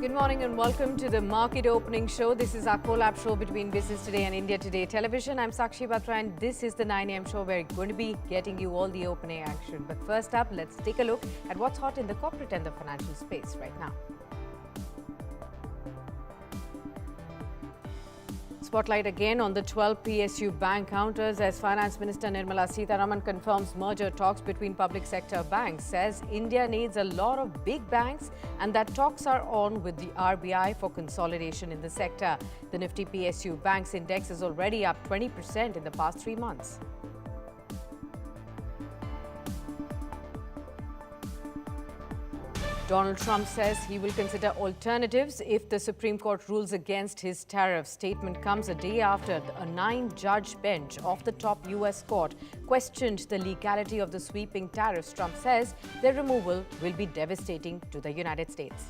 Good morning and welcome to the Market Opening Show. This is our collab show between Business Today and India Today Television. I'm Sakshi Batra and this is the 9 a.m. show where we're going to be getting you all the opening action. But first up, let's take a look at what's hot in the corporate and the financial space right now. Spotlight again on the 12 PSU bank counters as Finance Minister Nirmala Sitharaman confirms merger talks between public sector banks, says India needs a lot of big banks and that talks are on with the RBI for consolidation in the sector. The Nifty PSU Banks Index is already up 20% in the past 3 months. Donald Trump says he will consider alternatives if the Supreme Court rules against his tariff. Statement comes a day after a 9-judge bench of the top U.S. court questioned the legality of the sweeping tariffs. Trump says their removal will be devastating to the United States.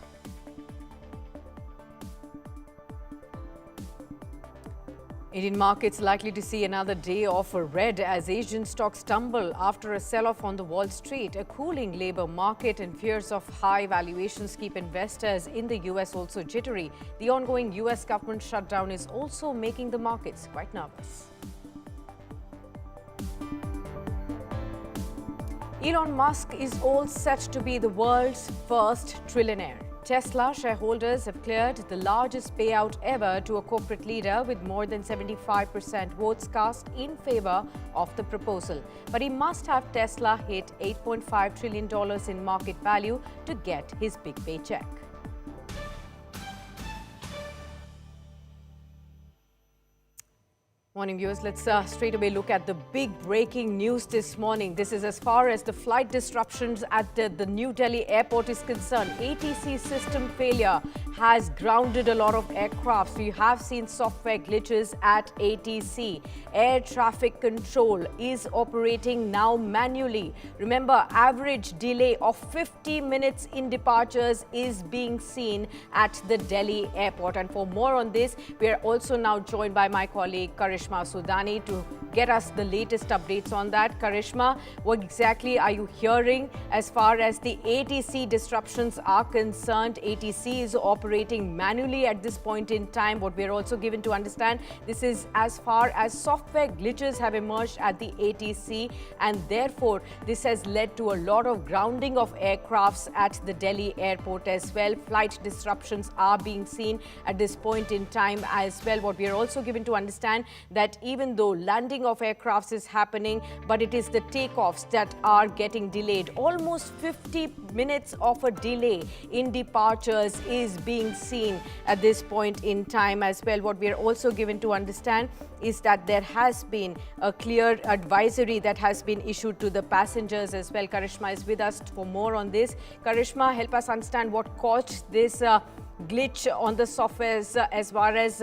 Indian markets likely to see another day of a red as Asian stocks tumble after a sell-off on the Wall Street. A cooling labour market and fears of high valuations keep investors in the US also jittery. The ongoing US government shutdown is also making the markets quite nervous. Elon Musk is all set to be the world's first trillionaire. Tesla shareholders have cleared the largest payout ever to a corporate leader with more than 75% votes cast in favor of the proposal. But he must have Tesla hit $8.5 trillion in market value to get his big paycheck. Morning viewers, let's straight away look at the big breaking news this morning. This is as far as the flight disruptions at the New Delhi airport is concerned. ATC system failure has grounded a lot of aircrafts. We have seen software glitches at ATC. Air traffic control is operating now manually. Remember, average delay of 50 minutes in departures is being seen at the Delhi airport. And for more on this, we are also now joined by my colleague Karishma Sudani to get us the latest updates on that. Karishma, what exactly are you hearing as far as the ATC disruptions are concerned? ATC is operating manually at this point in time. What we're also given to understand, this is as far as software glitches have emerged at the ATC, and therefore this has led to a lot of grounding of aircrafts at the Delhi airport as well. Flight disruptions are being seen at this point in time as well. What we are also given to understand that even though landing of aircrafts is happening, but it is the takeoffs that are getting delayed. Almost 50 minutes of a delay in departures is being seen at this point in time as well. What we are also given to understand is that there has been a clear advisory that has been issued to the passengers as well. Karishma is with us for more on this. Karishma, help us understand what caused this glitch on the softwares as far as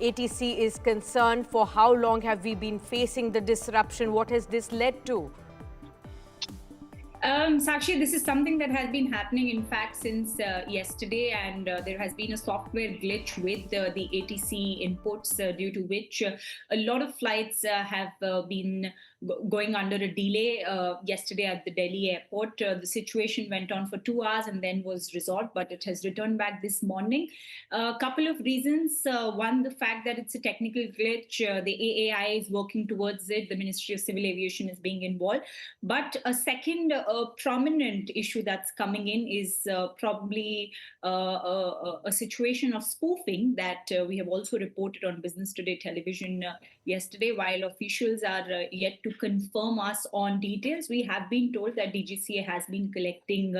ATC is concerned. For how long have we been facing the disruption? What has this led to? Sakshi, this is something that has been happening, in fact, since yesterday, and there has been a software glitch with the ATC inputs due to which a lot of flights have been going under a delay yesterday at the Delhi airport. The situation went on for 2 hours and then was resolved, but it has returned back this morning. A couple of reasons. One, the fact that it's a technical glitch. The AAI is working towards it. The Ministry of Civil Aviation is being involved. But a second prominent issue that's coming in is probably a situation of spoofing that we have also reported on Business Today television yesterday. While officials are yet to confirm us on details, we have been told that DGCA has been collecting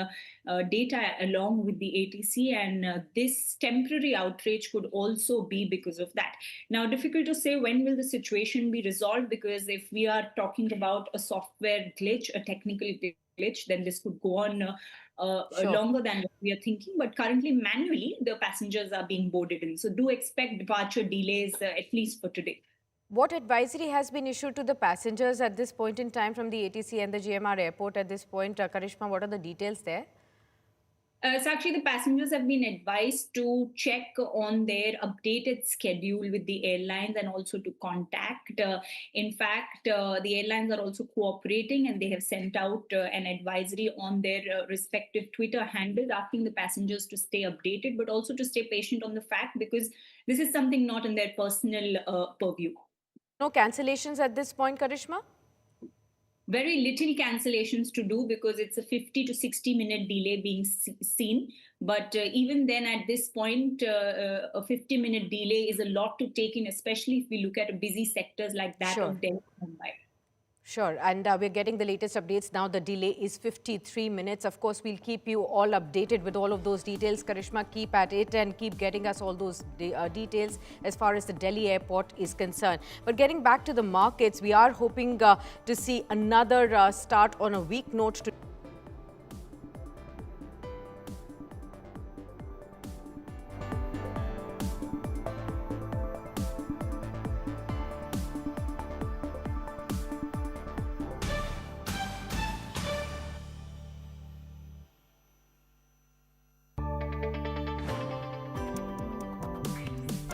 data along with the ATC, and this temporary outrage could also be because of that. Now, difficult to say when will the situation be resolved, because if we are talking about a software glitch, a technical glitch, then this could go on longer than what we are thinking. But currently, manually, the passengers are being boarded in. So do expect departure delays at least for today. What advisory has been issued to the passengers at this point in time from the ATC and the GMR airport at this point? Karishma, what are the details there? Sakshi, the passengers have been advised to check on their updated schedule with the airlines and also to contact. In fact, the airlines are also cooperating and they have sent out an advisory on their respective Twitter handles asking the passengers to stay updated, but also to stay patient on the fact because this is something not in their personal purview. No cancellations at this point, Karishma? Very little cancellations to do because it's a 50 to 60-minute delay being seen. But even then, at this point, a 50-minute delay is a lot to take in, especially if we look at busy sectors like that Sure. of Delhi and Mumbai. Sure, and we're getting the latest updates now. The delay is 53 minutes. Of course, we'll keep you all updated with all of those details. Karishma, keep at it and keep getting us all those details as far as the Delhi airport is concerned. But getting back to the markets, we are hoping to see another start on a weak note.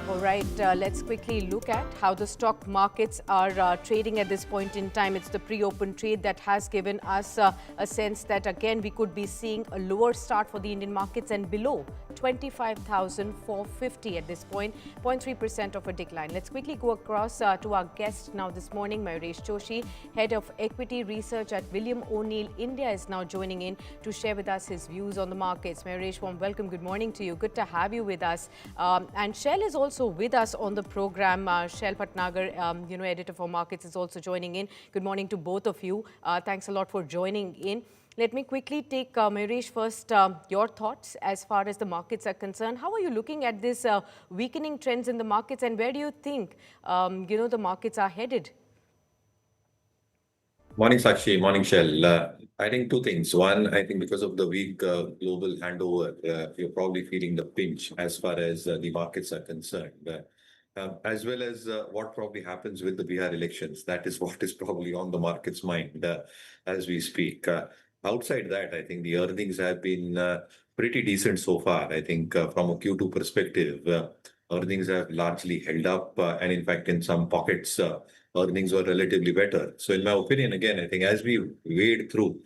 All right, let's quickly look at how the stock markets are trading at this point in time. It's the pre-open trade that has given us a sense that, again, we could be seeing a lower start for the Indian markets and below 25,450 at this point, 0.3% of a decline. Let's quickly go across to our guest now this morning, Mayuresh Joshi, Head of Equity Research at William O'Neill India, is now joining in to share with us his views on the markets. Mayuresh, warm welcome. Good morning to you. Good to have you with us. And Shell is also with us on the program. Shell Patnagar, editor for markets, is also joining in. Good morning to both of you. Thanks a lot for joining in. Let me quickly take, Mayuresh, first your thoughts as far as the markets are concerned. How are you looking at this weakening trends in the markets, and where do you think, the markets are headed? Morning, Sakshi. Morning, Shell. I think two things. One, I think because of the weak global handover, you're probably feeling the pinch as far as the markets are concerned, as well as what probably happens with the Bihar elections. That is what is probably on the market's mind as we speak. Outside that, I think the earnings have been pretty decent so far. I think from a Q2 perspective, earnings have largely held up, and in fact, in some pockets, earnings were relatively better. So in my opinion, again, I think as we wade through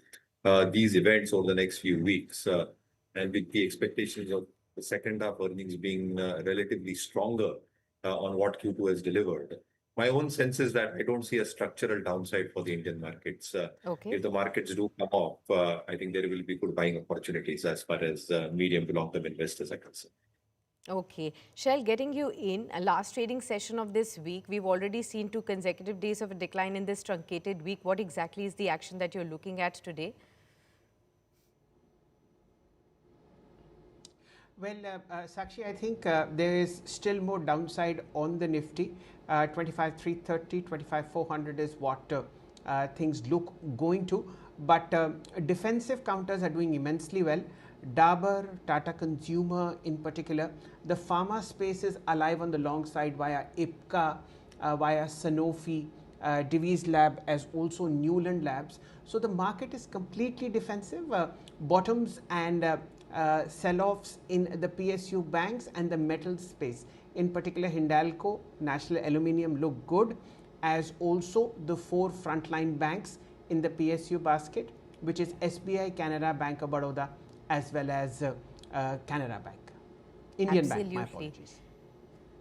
these events over the next few weeks, and with the expectations of the second half earnings being relatively stronger on what Q2 has delivered, my own sense is that I don't see a structural downside for the Indian markets. Okay. If the markets do come off, I think there will be good buying opportunities as far as medium to long-term investors are concerned. Okay. Shell, getting you in, a last trading session of this week, we've already seen 2 consecutive days of a decline in this truncated week. What exactly is the action that you're looking at today? Well, Sakshi, I think there is still more downside on the Nifty. 25,330, 25,400 is what things look going to. But defensive counters are doing immensely well. Dabur, Tata Consumer in particular. The pharma space is alive on the long side via IPCA, via Sanofi, Divi's Lab, as also Newland Labs. So the market is completely defensive. Bottoms and sell-offs in the PSU banks and the metal space. In particular, Hindalco, National Aluminium look good, as also the 4 frontline banks in the PSU basket, which is SBI, Canara Bank of Baroda, as well as Canara Bank. Indian Bank, my apologies.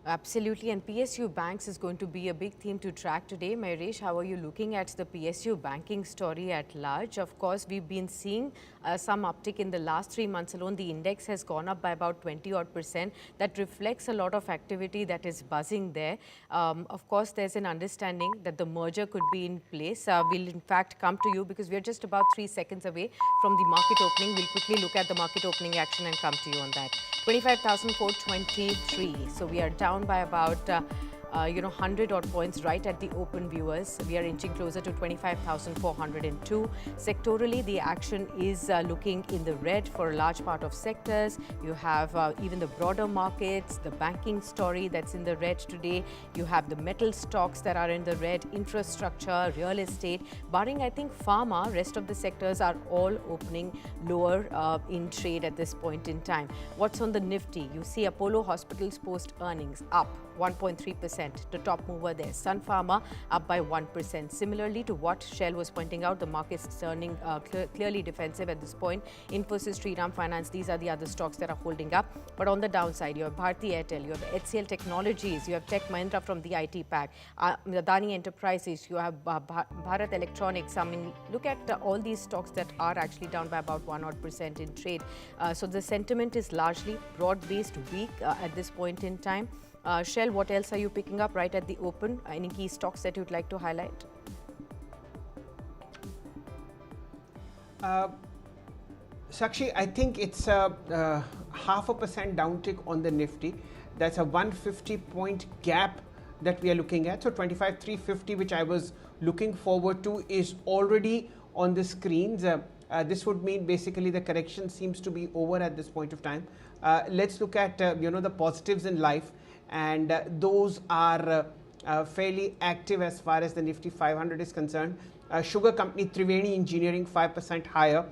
Absolutely, and PSU banks is going to be a big theme to track today. Mayuresh, how are you looking at the PSU banking story at large? Of course, we've been seeing some uptick in the last 3 months alone. The index has gone up by about 20-odd%. That reflects a lot of activity that is buzzing there. Of course, there's an understanding that the merger could be in place. We'll in fact come to you because we're just about 3 seconds away from the market opening. We'll quickly look at the market opening action and come to you on that. 25,423. So we are down by about 100 odd points right at the open, viewers. We are inching closer to 25,402. Sectorally, the action is looking in the red for a large part of sectors. You have even the broader markets, the banking story that's in the red today. You have the metal stocks that are in the red, infrastructure, real estate. Barring, I think, pharma, rest of the sectors are all opening lower in trade at this point in time. What's on the Nifty? You see Apollo Hospitals post earnings up 1.3%, the top mover there. Sun Pharma up by 1%. Similarly to what Shell was pointing out, the market's turning clearly defensive at this point. Infosys, Shriram Finance, these are the other stocks that are holding up. But on the downside, you have Bharti Airtel, you have HCL Technologies, you have Tech Mahindra from the IT pack, Adani Enterprises, you have Bharat Electronics. I mean, look at all these stocks that are actually down by about 1% in trade. So the sentiment is largely broad-based, weak at this point in time. Shell, what else are you picking up right at the open? Any key stocks that you'd like to highlight? Sakshi, I think it's a 0.5% downtick on the Nifty. That's a 150-point gap that we are looking at. So 25,350, which I was looking forward to, is already on the screens. This would mean basically the correction seems to be over at this point of time. Let's look at the positives in life, and those are fairly active as far as the Nifty 500 is concerned. Sugar company Triveni Engineering 5% higher.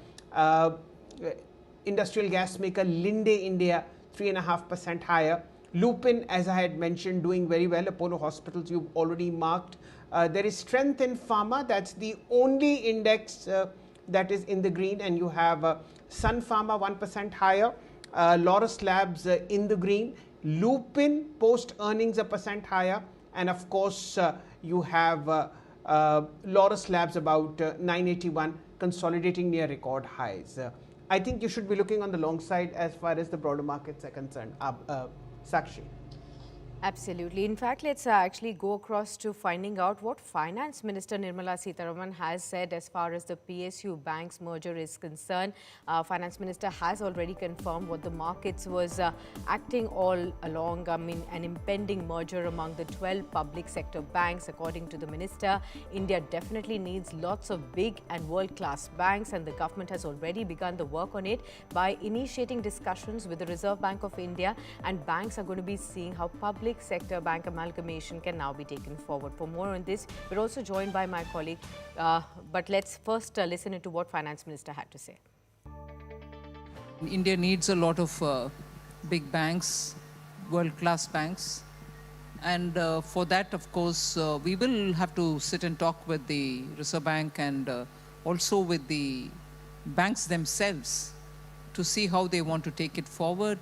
Industrial gas maker Linde India 3.5% higher. Lupin, as I had mentioned, doing very well. Apollo Hospitals you've already marked. There is strength in pharma. That's the only index that is in the green, and you have Sun Pharma 1% higher. Laurus Labs in the green. Lupin post earnings 1% higher, and of course you have Laurus Labs about 981, consolidating near record highs. I think you should be looking on the long side as far as the broader markets are concerned. Sakshi. Absolutely. In fact, let's actually go across to finding out what Finance Minister Nirmala Sitharaman has said as far as the PSU banks merger is concerned. Finance Minister has already confirmed what the markets was acting all along. I mean, an impending merger among the 12 public sector banks. According to the minister, India definitely needs lots of big and world-class banks, and the government has already begun the work on it by initiating discussions with the Reserve Bank of India, and banks are going to be seeing how public sector bank amalgamation can now be taken forward. For more on this, we're also joined by my colleague, but let's first listen into what Finance Minister had to say. India needs a lot of big banks, world-class banks, and for that, of course, we will have to sit and talk with the Reserve Bank and also with the banks themselves to see how they want to take it forward.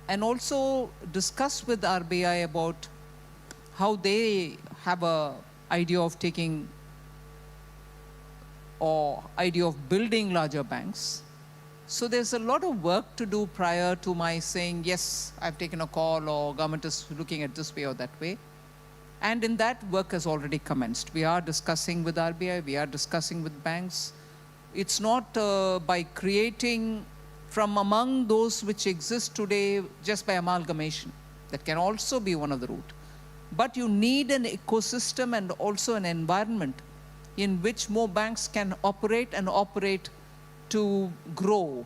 And also discuss with RBI about how they have a idea of taking or idea of building larger banks. So there's a lot of work to do prior to my saying, yes, I've taken a call or government is looking at this way or that way. And in that, work has already commenced. We are discussing with RBI, we are discussing with banks. It's not by creating from among those which exist today just by amalgamation. That can also be one of the route. But you need an ecosystem and also an environment in which more banks can operate and operate to grow.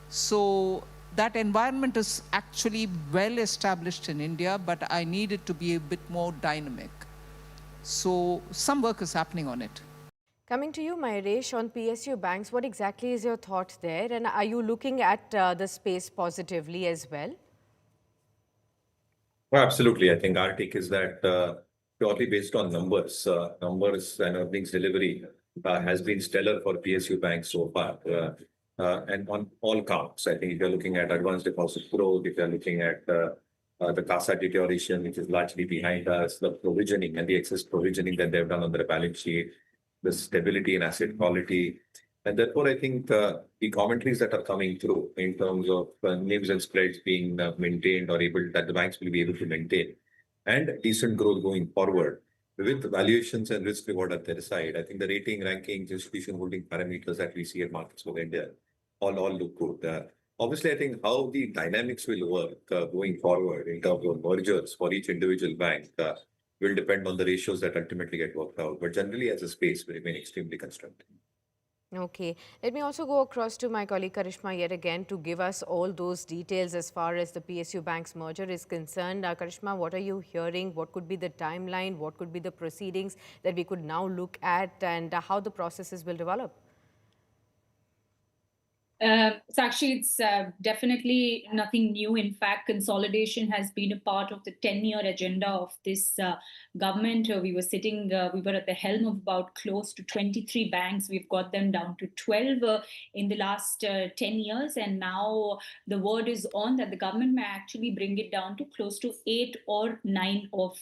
So that environment is actually well established in India, but I need it to be a bit more dynamic. So some work is happening on it. Coming to you, Mahesh, on PSU banks, what exactly is your thought there? And are you looking at the space positively as well? Well, absolutely. I think our take is that purely based on numbers and earnings delivery has been stellar for PSU banks so far. And on all counts, I think if you're looking at advanced deposit growth, if you're looking at the CASA deterioration, which is largely behind us, the provisioning and the excess provisioning that they've done on their balance sheet, the stability in asset quality. And therefore, I think the commentaries that are coming through in terms of NIMs and spreads being maintained or that the banks will be able to maintain and decent growth going forward with valuations and risk reward at their side. I think the rating, rankings, institution holding parameters that we see at Markets for India all look good. Obviously, I think how the dynamics will work going forward in terms of mergers for each individual bank will depend on the ratios that ultimately get worked out. But generally, as a space, we remain extremely constructive. Okay, let me also go across to my colleague Karishma yet again to give us all those details as far as the PSU Bank's merger is concerned. Karishma, what are you hearing? What could be the timeline? What could be the proceedings that we could now look at, and how the processes will develop? So actually, it's definitely nothing new. In fact, consolidation has been a part of the 10-year agenda of this government. We were at the helm of about close to 23 banks. We've got them down to 12 in the last 10 years. And now the word is on that the government may actually bring it down to close to 8 or 9 of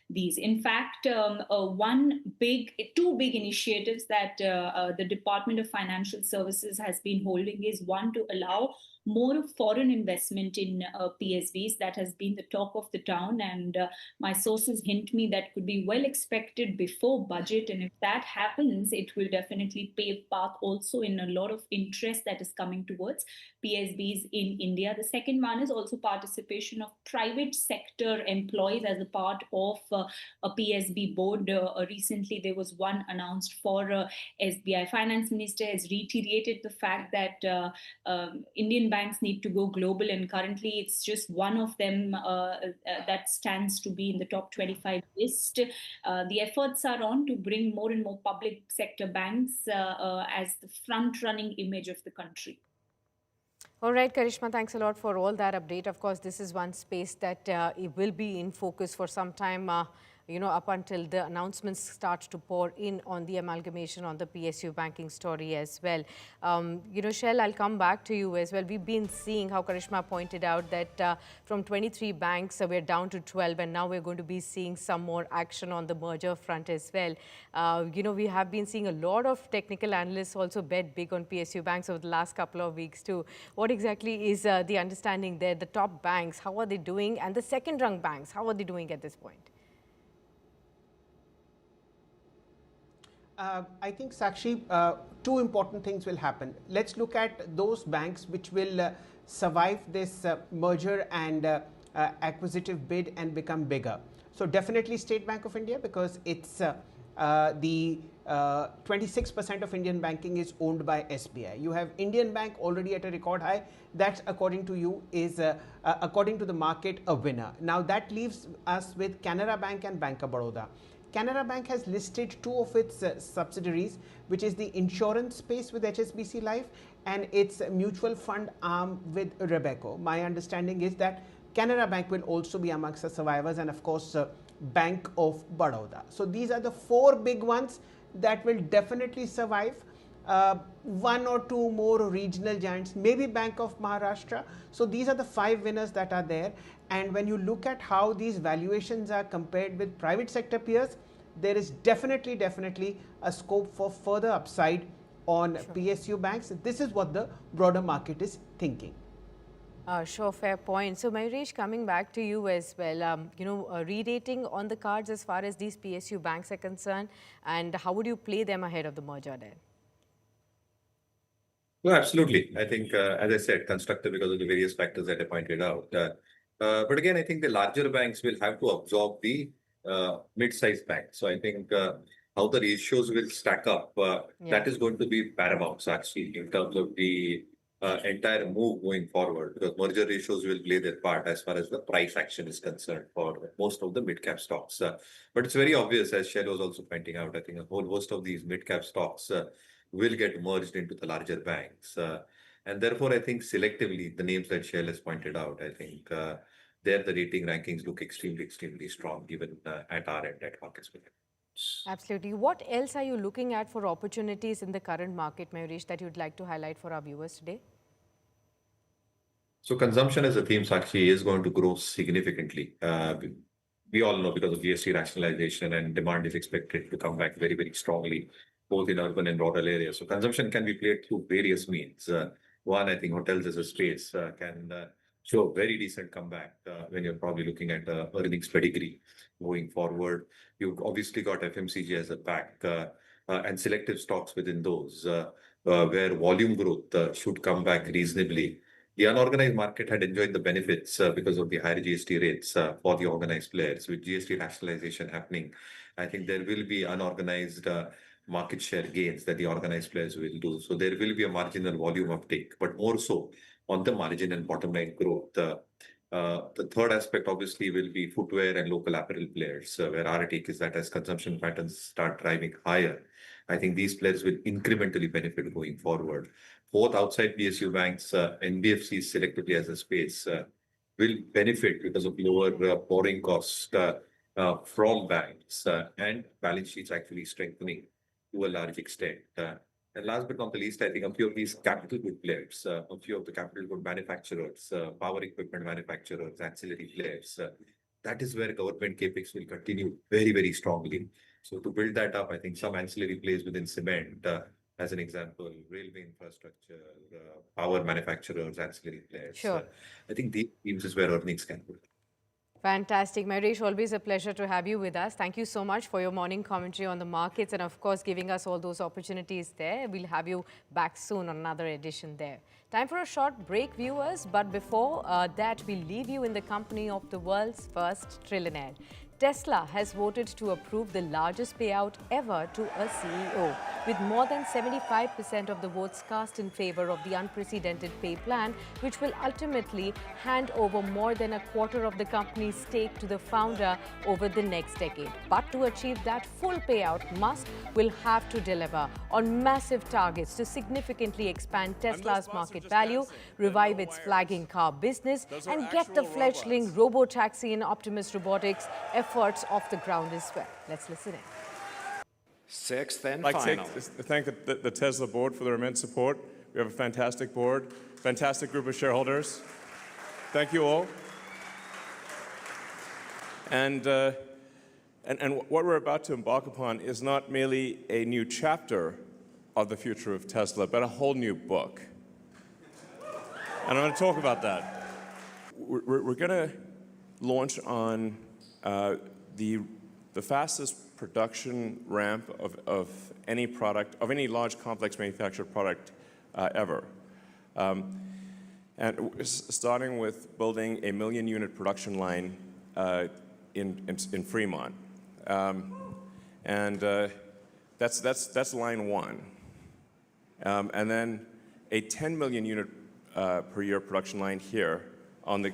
these. In fact, two big initiatives that the Department of Financial Services has been holding is one, to allow more foreign investment in PSBs. That has been the talk of the town, and my sources hint me that could be well expected before budget. And if that happens, it will definitely pave path also in a lot of interest that is coming towards PSBs in India. The second one is also participation of private sector employees as a part of a PSB board. Recently, there was one announced for SBI. Finance Minister has reiterated the fact that Indian banks need to go global, and currently it's just one of them that stands to be in the top 25 list. The efforts are on to bring more and more public sector banks as the front-running image of the country. All right, Karishma, thanks a lot for all that update. Of course, this is one space that it will be in focus for some time, up until the announcements start to pour in on the amalgamation on the PSU banking story as well. Shell, I'll come back to you as well. We've been seeing how Karishma pointed out that from 23 banks, we're down to 12, and now we're going to be seeing some more action on the merger front as well. We have been seeing a lot of technical analysts also bet big on PSU banks over the last couple of weeks too. What exactly is the understanding there? The top banks, how are they doing? And the second-rung banks, how are they doing at this point? I think, Sakshi, two important things will happen. Let's look at those banks which will survive this merger and acquisitive bid and become bigger. So definitely State Bank of India, because it's the 26% of Indian banking is owned by SBI. You have Indian Bank already at a record high. That, according to you, is according to the market, a winner. Now that leaves us with Canara Bank and Bank of Baroda. Canara Bank has listed two of its subsidiaries, which is the insurance space with HSBC Life and its mutual fund arm with Robeco. My understanding is that Canara Bank will also be amongst the survivors, and of course Bank of Baroda. So these are the four big ones that will definitely survive. One or two more regional giants, maybe Bank of Maharashtra. So these are the five winners that are there. And when you look at how these valuations are compared with private sector peers, there is definitely a scope for further upside on PSU banks. This is what the broader market is thinking. Sure, fair point. So, Mayuresh, coming back to you as well, re-rating on the cards as far as these PSU banks are concerned, and how would you play them ahead of the merger then? No, absolutely. I think, as I said, constructive because of the various factors that I pointed out. But again, I think the larger banks will have to absorb the mid-sized banks. So I think how the ratios will stack up, that is going to be paramount, actually, in terms of the entire move going forward, because merger ratios will play their part as far as the price action is concerned for most of the mid-cap stocks. But it's very obvious, as Shell was also pointing out, I think a whole host of these mid-cap stocks will get merged into the larger banks. And therefore, I think selectively, the names that Shell has pointed out, I think there the rating rankings look extremely strong, even at our end at Markets. Absolutely. What else are you looking at for opportunities in the current market, Mayuresh, that you'd like to highlight for our viewers today? So consumption as a theme actually is going to grow significantly. We all know because of GST rationalization, and demand is expected to come back very strongly, both in urban and rural areas. So consumption can be played through various means. One, I think hotels as a space can show a very decent comeback when you're probably looking at earnings pedigree going forward. You've obviously got FMCG as a pack and selective stocks within those where volume growth should come back reasonably. The unorganized market had enjoyed the benefits because of the higher GST rates for the organized players. With GST rationalization happening, I think there will be unorganized market share gains that the organized players will do. So there will be a marginal volume uptake, but more so on the margin and bottom line growth. The third aspect obviously will be footwear and local apparel players, where our take is that as consumption patterns start driving higher, I think these players will incrementally benefit going forward. Both outside PSU banks, NBFCs selectively as a space will benefit because of lower borrowing costs from banks and balance sheets actually strengthening to a large extent. And last but not the least, I think a few of these capital good players, a few of the capital good manufacturers, power equipment manufacturers, ancillary players, that is where government capex will continue very, very strongly. So to build that up, I think some ancillary plays within cement, as an example, railway infrastructure, power manufacturers, ancillary players. Sure. I think these themes is where earnings can go. Fantastic. Marish, always a pleasure to have you with us. Thank you so much for your morning commentary on the markets and, of course, giving us all those opportunities there. We'll have you back soon on another edition there. Time for a short break, viewers. But before that, we'll leave you in the company of the world's first trillionaire. Tesla has voted to approve the largest payout ever to a CEO, with more than 75% of the votes cast in favor of the unprecedented pay plan, which will ultimately hand over more than a quarter of the company's stake to the founder over the next decade. But to achieve that full payout, Musk will have to deliver on massive targets to significantly expand Tesla's market value, revive its flagging car business, and get the fledgling robo-taxi and Optimus Robotics efforts off the ground as well. Let's listen in. Sixth and I'd final. like to thank the Tesla board for their immense support. We have a fantastic board, fantastic group of shareholders. Thank you all. And what we're about to embark upon is not merely a new chapter of the future of Tesla, but a whole new book. And I'm going to talk about that. We're going to launch on the fastest production ramp of any product, of any large complex manufactured product ever. And starting with building a 1 million unit production line in Fremont. That's line one. And then a 10 million unit per year production line here on the